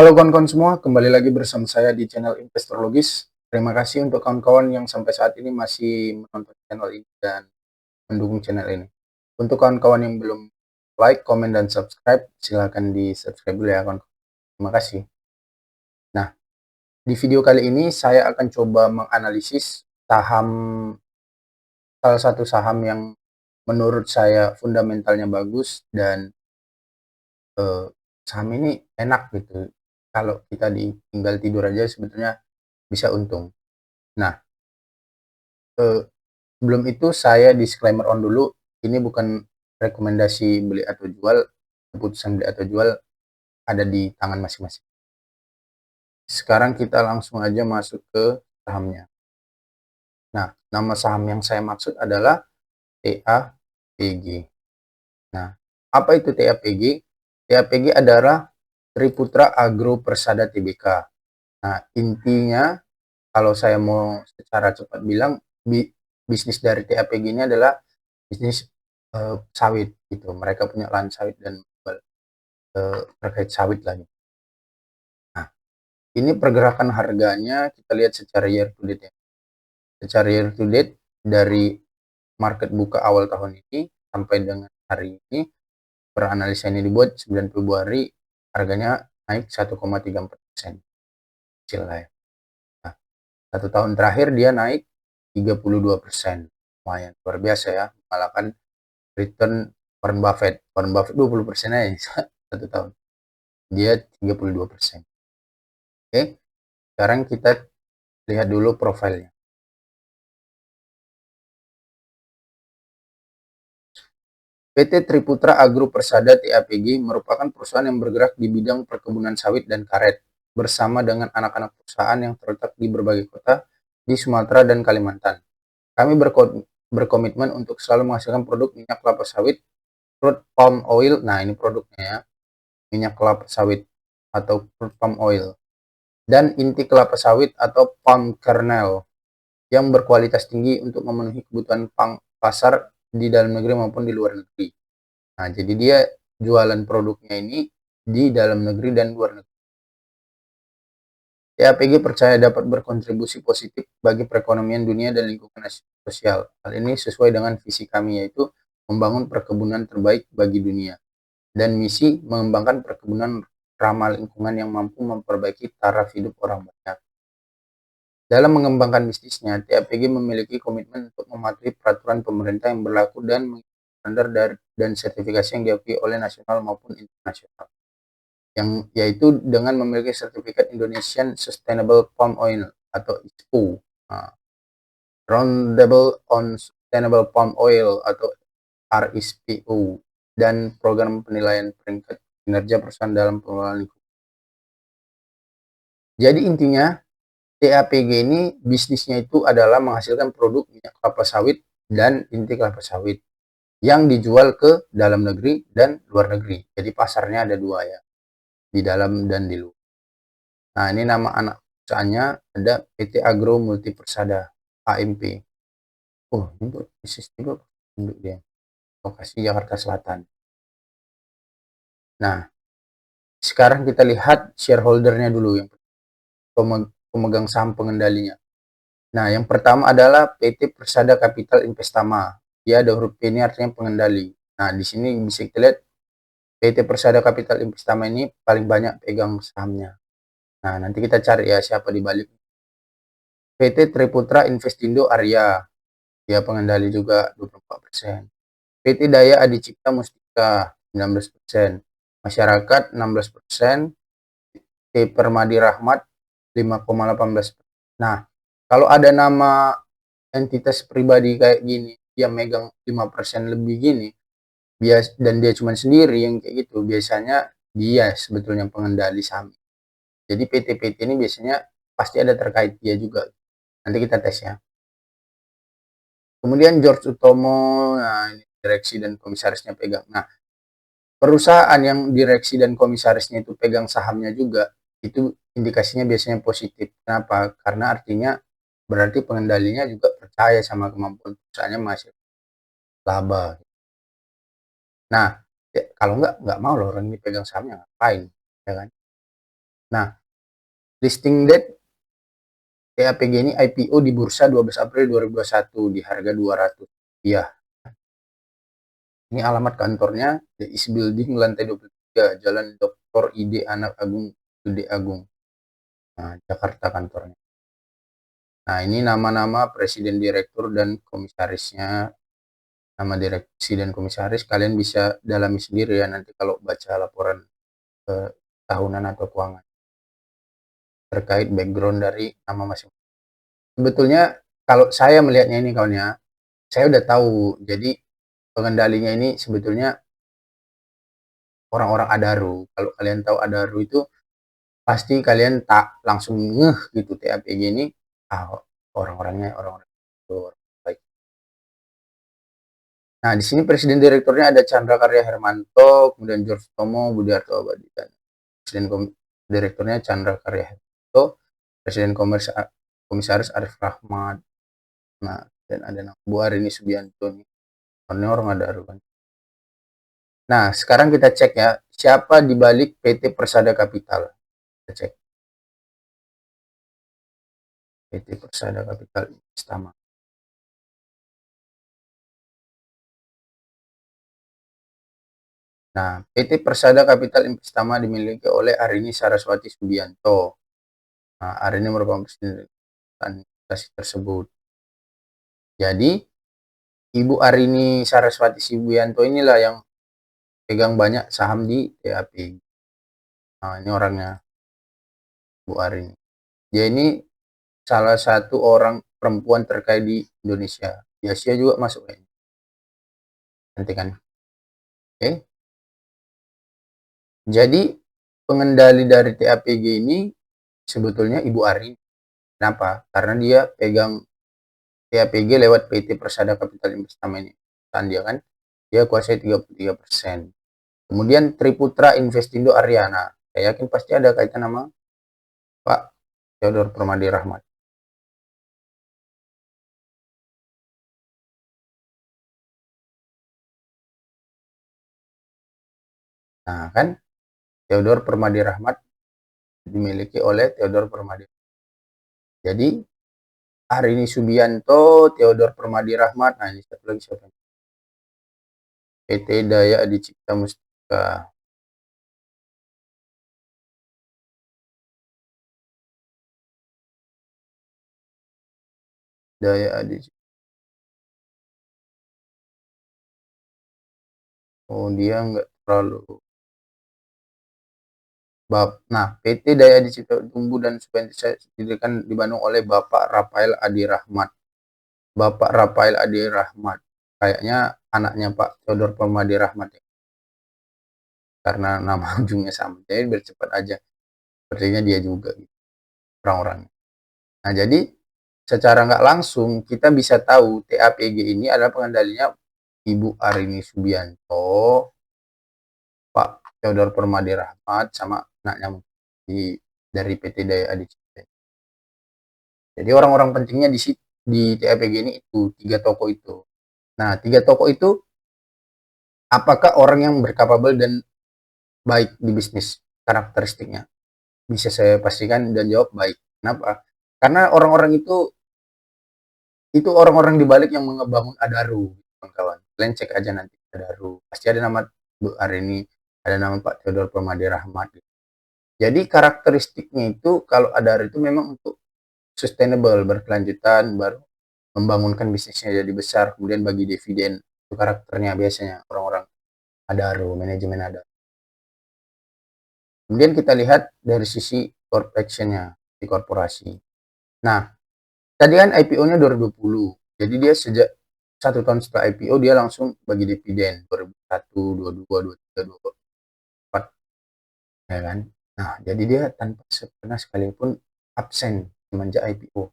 Halo kawan-kawan semua, kembali lagi bersama saya di channel Investor Logis. Terima kasih untuk kawan-kawan yang sampai saat ini masih menonton channel ini dan mendukung channel ini. Untuk kawan-kawan yang belum like, komen, dan subscribe, silahkan di subscribe dulu ya kawan-kawan. Terima kasih. Nah, di video kali ini saya akan coba menganalisis saham, salah satu saham yang menurut saya fundamentalnya bagus dan eh, saham ini enak gitu. Kalau kita tinggal tidur aja sebetulnya bisa untung. Nah, Eee, sebelum itu saya disclaimer on dulu, ini bukan rekomendasi beli atau jual, keputusan beli atau jual ada di tangan masing-masing. Sekarang kita langsung aja masuk ke sahamnya. Nah, nama saham yang saya maksud adalah TAPG. Nah, apa itu TAPG? TAPG adalah Triputra Agro Persada Tbk. Nah, intinya kalau saya mau secara cepat bilang, bisnis dari TAPG ini adalah bisnis sawit gitu. Mereka punya lahan sawit dan terkait sawit lagi. Nah, ini pergerakan harganya kita lihat secara year to date ya. Secara year to date dari market buka awal tahun ini sampai dengan hari ini, per analisa ini dibuat 9 Februari, harganya naik 1,34%. Kecil lah ya. Nah, 1 tahun terakhir dia naik 32%. Lumayan luar biasa ya, mengalahkan return Warren Buffett. Warren Buffett 20% aja 1 tahun. Dia 32%. Oke, sekarang kita lihat dulu profilnya. PT Triputra Agro Persada (TAPG) merupakan perusahaan yang bergerak di bidang perkebunan sawit dan karet, bersama dengan anak-anak perusahaan yang terletak di berbagai kota di Sumatera dan Kalimantan. Kami berkomitmen untuk selalu menghasilkan produk minyak kelapa sawit, crude palm oil, nah ini produknya ya, minyak kelapa sawit atau crude palm oil, dan inti kelapa sawit atau palm kernel yang berkualitas tinggi untuk memenuhi kebutuhan pasar di dalam negeri maupun di luar negeri. Nah, jadi dia jualan produknya ini di dalam negeri dan luar negeri. TAPG percaya dapat berkontribusi positif bagi perekonomian dunia dan lingkungan sosial. Hal ini sesuai dengan visi kami, yaitu membangun perkebunan terbaik bagi dunia, dan misi mengembangkan perkebunan ramah lingkungan yang mampu memperbaiki taraf hidup orang banyak. Dalam mengembangkan bisnisnya, TAPG memiliki komitmen untuk mematuhi peraturan pemerintah yang berlaku dan mengikuti standar dan sertifikasi yang diakui oleh nasional maupun internasional, yang yaitu dengan memiliki sertifikat Indonesian Sustainable Palm Oil atau ISPO, Roundtable on Sustainable Palm Oil atau RSPO, dan program penilaian peringkat kinerja perusahaan dalam pengelolaan lingkungan. Jadi intinya TAPG ini bisnisnya itu adalah menghasilkan produk minyak kelapa sawit dan inti kelapa sawit yang dijual ke dalam negeri dan luar negeri. Jadi pasarnya ada dua ya, di dalam dan di luar. Nah, ini nama anak perusahaannya ada PT Agro Multi Persada AMP. Oh, ini bisnis juga induk dia. Lokasi Jakarta Selatan. Nah, sekarang kita lihat shareholder-nya dulu, yang pemegang saham pengendalinya. Nah, yang pertama adalah PT Persada Capital Investama. Dia ada huruf P, ini artinya pengendali. Nah, di sini bisa kita lihat PT Persada Capital Investama ini paling banyak pegang sahamnya. Nah, nanti kita cari ya siapa di balik. PT Triputra Investindo Arya, dia pengendali juga 24%. PT Daya Adicipta Mustika 19%. Masyarakat 16%. PT Permadi Rahmat 5,18%. Nah, kalau ada nama entitas pribadi kayak gini, dia megang 5% lebih gini, dan dia cuma sendiri yang kayak gitu, biasanya dia sebetulnya pengendali saham. Jadi PT-PT ini biasanya pasti ada terkait dia juga. Nanti kita tes ya. Kemudian George Utomo, nah ini direksi dan komisarisnya pegang. Nah, perusahaan yang direksi dan komisarisnya itu pegang sahamnya juga, itu indikasinya biasanya positif. Kenapa? Karena artinya berarti pengendalinya juga percaya sama kemampuan perusahaannya masih laba. Nah, ya, kalau nggak mau loh orang ini pegang sahamnya, ngapain, ya kan? Nah, listing date TAPG ini IPO di bursa 12 April 2021 di harga Rp200. Ini alamat kantornya, The East Building, lantai 23, Jalan Dr. Ide Anak Agung, Gede Agung. Nah, Jakarta kantornya. Nah, ini nama-nama presiden direktur dan komisarisnya. Nama direksi dan komisaris kalian bisa dalami sendiri ya nanti kalau baca laporan tahunan atau keuangan terkait background dari nama masing-masing. Sebetulnya kalau saya melihatnya ini kawannya, saya udah tahu. Jadi pengendalinya ini sebetulnya orang-orang Adaru. Kalau kalian tahu Adaru itu pasti kalian tak langsung ngeh gitu TAPG ini orang-orangnya orang-orang itu baik. Nah, di sini presiden direkturnya ada Chandra Karya Hermanto, kemudian George Tomo, Budiarto Abadi, dan presiden direkturnya Chandra Karya Hermanto, presiden komisaris Arif Rahmat. Nah, dan ada nama Bu Arini Subianto nih. Orang ada kan. Nah, sekarang kita cek ya, siapa di balik PT Persada Capital. Kita cek. PT Persada Capital Investama. Nah, PT Persada Capital Investama dimiliki oleh Arini Saraswati Subianto. Nah, Arini merupakan presiden investasi tersebut. Jadi, Ibu Arini Saraswati Subianto inilah yang pegang banyak saham di TAP. Nah, ini orangnya, Bu Arini. Dia ini salah satu orang perempuan terkaya di Indonesia. Di Asia juga masuk kayaknya. Nanti kan. Oke. Jadi pengendali dari TAPG ini sebetulnya Ibu Arini. Kenapa? Karena dia pegang TAPG lewat PT Persada Capital Investama ini. Kan dia kan, dia kuasai 33%. Kemudian Triputra Investindo Ariana. Saya yakin pasti ada kaitan nama Pak Theodor Permadi Rahmat. Nah kan, Theodor Permadi Rahmat dimiliki oleh Theodor Permadi. Jadi Arini Subianto, Theodor Permadi Rahmat. Nah ini satu lagi siapa? PT Daya Adi Cipta Mustika. Daya Adi Cipta. Oh dia nggak terlalu. Nah, PT Daya Adi Cipta Tumbuh dan Subsidi didirikan di Bandung oleh Bapak Rafael Adi Rahmat. Bapak Rafael Adi Rahmat. Kayaknya anaknya Pak Theodor Permadi Rahmat ya. Karena nama ujungnya sama. Jadi biar cepat aja. Sepertinya dia juga gitu, orang-orangnya. Nah, jadi secara nggak langsung kita bisa tahu TAPG ini adalah pengendalinya Ibu Arini Subianto, Pak Theodor Permadi Rahmat, sama anaknya dari PT Daya Adi Cipta. Jadi orang-orang pentingnya di TAPG ini itu tiga tokoh itu. Nah, tiga tokoh itu apakah orang yang berkapabel dan baik di bisnis karakteristiknya? Bisa saya pastikan dan jawab baik. Kenapa? Karena orang-orang itu orang-orang di balik yang mengebangun Adaru, kawan-kawan. Kalian cek aja nanti Adaru. Pasti ada nama Bu Arini, ada nama Pak Theodor Permadi Rahmat. Jadi karakteristiknya itu kalau Adaru itu memang untuk sustainable, berkelanjutan, baru membangunkan bisnisnya jadi besar, kemudian bagi dividen. Itu karakternya biasanya orang-orang Adaru, manajemen Adaru. Kemudian kita lihat dari sisi corporation-nya, di korporasi. Nah, tadi kan IPO-nya 2020. Jadi dia sejak 1 tahun setelah IPO dia langsung bagi dividen 2001, 22, 23, 24, ya kan? Nah, jadi dia tanpa pernah sekalipun absen semenjak IPO.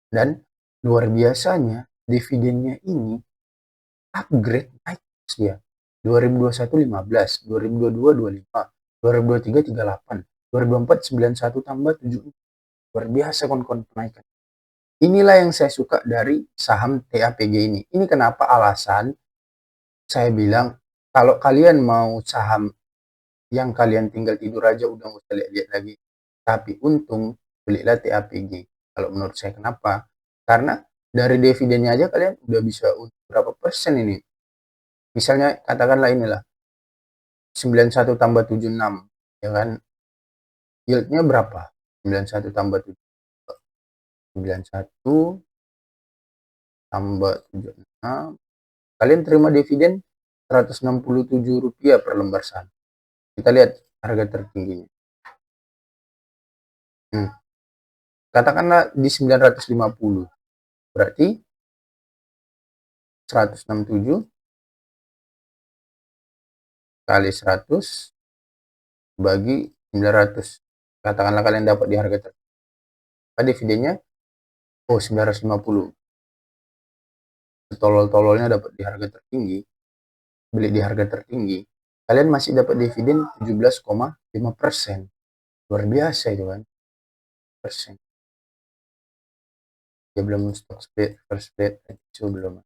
Dan luar biasanya dividennya ini upgrade naik dia. 2021 15, 2022 25, 2023 38, 2024 91 tambah 7. Luar biasa kon kenaikan. Inilah yang saya suka dari saham TAPG ini. Ini kenapa alasan saya bilang kalau kalian mau saham yang kalian tinggal tidur aja udah nggak usah lihat-lihat lagi. tapi untung, belilah TAPG. Kalau menurut saya kenapa? Karena dari dividennya aja kalian udah bisa berapa persen ini. Misalnya katakanlah inilah 91 tambah 76, ya kan? Yieldnya berapa? 91 tambah 7, 91 tambah 76. Kalian terima dividen Rp167 per lembar saham. Kita lihat harga tertingginya. Katakanlah di 950. Berarti 167 kali 100 bagi 900. Katakanlah kalian dapat di harga tertinggi. Dividennya 950. Tolol-tololnya dapat di harga tertinggi, beli di harga tertinggi, kalian masih dapat dividen 17,5%. Luar biasa itu kan. Persen. Ya belum stock split, first split, itu belum.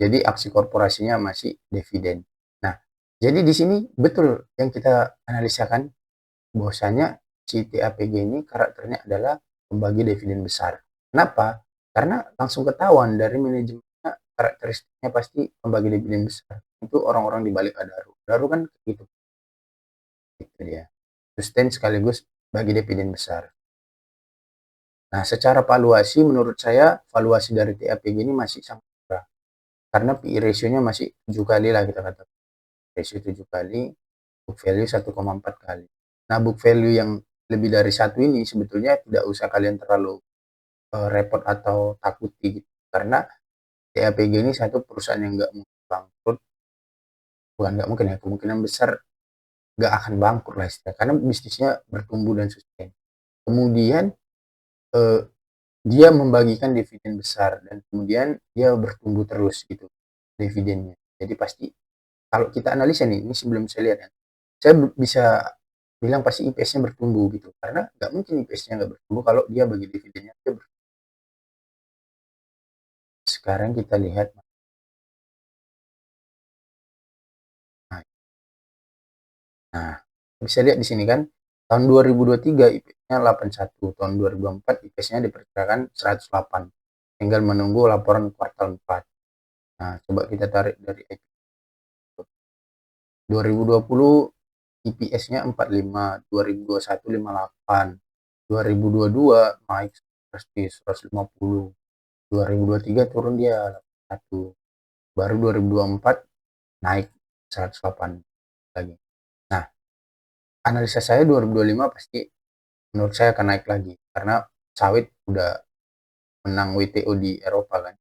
Jadi aksi korporasinya masih dividen. Nah, jadi di sini betul yang kita analisakan bahwasanya si TAPG ini karakternya adalah pembagi dividen besar. Kenapa? Karena langsung ketahuan dari manajemennya, karakteristiknya pasti pembagi dividen besar. Itu orang-orang di balik Adaro. Adaro kan gitu. Itu dia. Sustain sekaligus bagi dividen besar. Nah, secara valuasi menurut saya valuasi dari TAPG ini masih sangat murah. Karena PE ratio-nya masih 7 kali lah kita katakan. Ratio 7 kali, book value 1,4 kali. Nah, book value yang lebih dari satu ini sebetulnya tidak usah kalian terlalu repot atau takuti gitu. Karena TAPG ini satu perusahaan yang nggak mungkin bangkrut. Bukan nggak mungkin ya, kemungkinan besar nggak akan bangkrut lah istilahnya. Karena bisnisnya bertumbuh dan sustain. Kemudian dia membagikan dividen besar dan kemudian dia bertumbuh terus gitu dividennya. Jadi pasti kalau kita analisa nih, ini sebelum saya lihat ya, saya bisa bilang pasti IPS-nya bertumbuh gitu. Karena nggak mungkin IPS-nya nggak bertumbuh kalau dia bagi dividennya. Sekarang kita lihat. Nah, bisa lihat di sini kan, tahun 2023 IPS-nya 81, tahun 2024 IPS-nya diperkirakan 108. Tinggal menunggu laporan kuartal 4. Nah, coba kita tarik dari 2020 IPS-nya 45, 2021 58, 2022 naik pasti 150, 2023 turun dia 81, baru 2024 naik 108 lagi. Nah, analisa saya 2025 pasti menurut saya akan naik lagi karena sawit udah menang WTO di Eropa kan.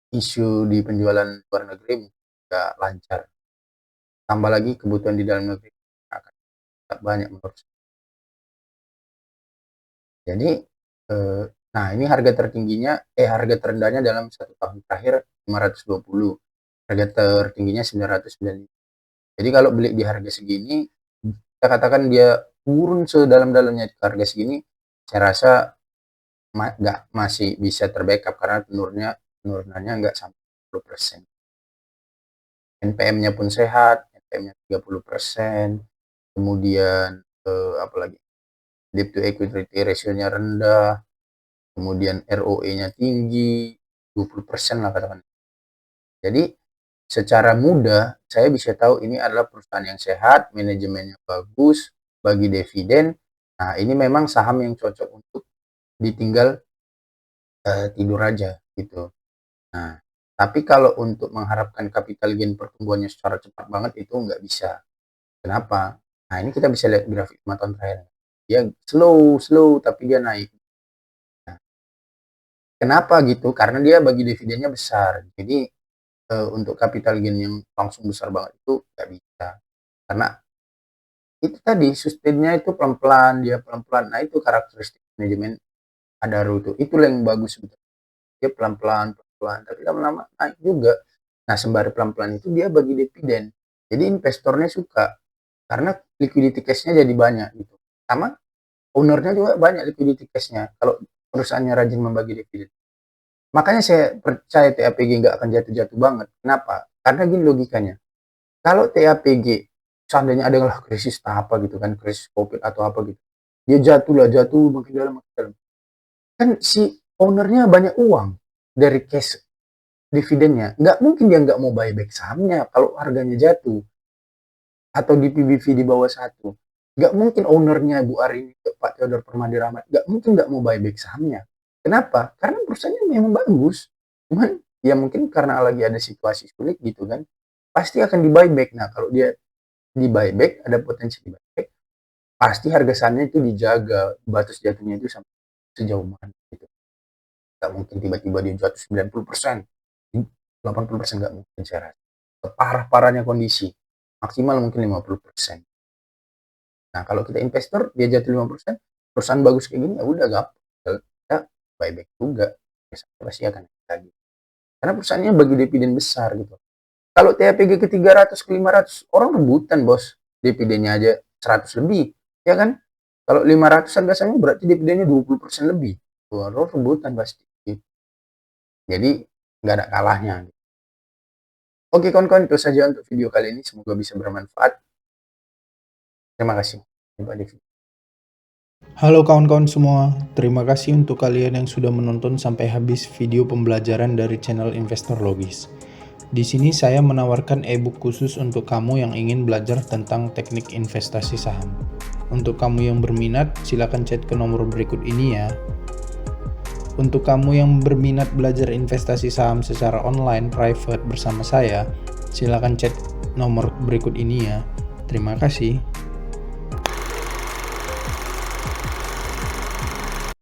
Isu di penjualan luar negeri udah lancar. Tambah lagi kebutuhan di dalam negeri akan tetap banyak menurut saya. Jadi nah ini harga tertingginya harga terendahnya dalam 1 tahun terakhir 520. Harga tertingginya 995. Jadi kalau beli di harga segini, kita katakan dia turun sedalam-dalamnya ke harga segini, saya rasa masih bisa terbackup karena penurunannya nggak sampai 10%. NPM-nya pun sehat, NPM-nya 30%, kemudian apalagi debt to equity ratio-nya rendah, kemudian ROE-nya tinggi, 20% lah katakan. Jadi secara mudah saya bisa tahu ini adalah perusahaan yang sehat, manajemennya bagus, bagi dividen. Nah, ini memang saham yang cocok untuk ditinggal tidur aja gitu. Nah, tapi kalau untuk mengharapkan capital gain pertumbuhannya secara cepat banget itu nggak bisa. Kenapa? Nah, ini kita bisa lihat grafik 5 tahun terakhir. Dia slow tapi dia naik. Nah, kenapa gitu? Karena dia bagi dividennya besar. Jadi untuk capital gain yang langsung besar banget itu nggak bisa. Karena itu tadi sustainnya itu pelan-pelan, dia pelan-pelan. Nah, itu karakteristik manajemen Adaro itu. Itulah yang bagus sebetulnya. Dia pelan-pelan, tapi lama-lama naik juga. Nah, sembari pelan-pelan itu dia bagi dividen. Jadi investornya suka karena liquidity cash-nya jadi banyak gitu. Sama ownernya juga banyak liquidity cash-nya kalau perusahaannya rajin membagi dividen. Makanya saya percaya TAPG nggak akan jatuh-jatuh banget. Kenapa? Karena gini logikanya. Kalau TAPG seandainya adalah krisis apa gitu kan, krisis Covid atau apa gitu. Dia jatuh makin dalam makin dalam. Kan si ownernya banyak uang dari cash dividennya. Nggak mungkin dia nggak mau buyback sahamnya kalau harganya jatuh atau di PBV di bawah satu. Nggak mungkin ownernya Bu Arini, Pak Theodor Permadi Rahmat, nggak mungkin nggak mau buyback sahamnya. Kenapa? Karena perusahaannya memang bagus. Cuman ya mungkin karena lagi ada situasi sulit gitu kan, pasti akan di buyback. Nah kalau dia di buyback, ada potensi di buyback, pasti harga sahamnya itu dijaga, batas jatuhnya itu sampai sejauh mana gitu. Nggak mungkin tiba-tiba dia jatuh 90%, 80% nggak mungkin saya rasa. Separah-parahnya kondisi, maksimal mungkin 50%. Nah kalau kita investor, dia jatuh 50%, perusahaan bagus kayak gini, ya udah gampang, kita buyback juga, biasanya pasti akan naik lagi. Karena perusahaannya bagi dividen besar gitu. Kalau THPG ke 300 ke 500, orang rebutan bos, dividennya aja 100 lebih, ya kan? Kalau 500 harga sahamnya berarti dividennya 20% lebih. Orang rebutan pasti. Jadi nggak ada kalahnya. Oke kawan-kawan, itu saja untuk video kali ini. Semoga bisa bermanfaat. Terima kasih. Sampai di video. Halo kawan-kawan semua, terima kasih untuk kalian yang sudah menonton sampai habis video pembelajaran dari channel Investor Logis. Di sini saya menawarkan e-book khusus untuk kamu yang ingin belajar tentang teknik investasi saham. Untuk kamu yang berminat, silakan chat ke nomor berikut ini ya. Untuk kamu yang berminat belajar investasi saham secara online private bersama saya, silakan chat nomor berikut ini ya. Terima kasih.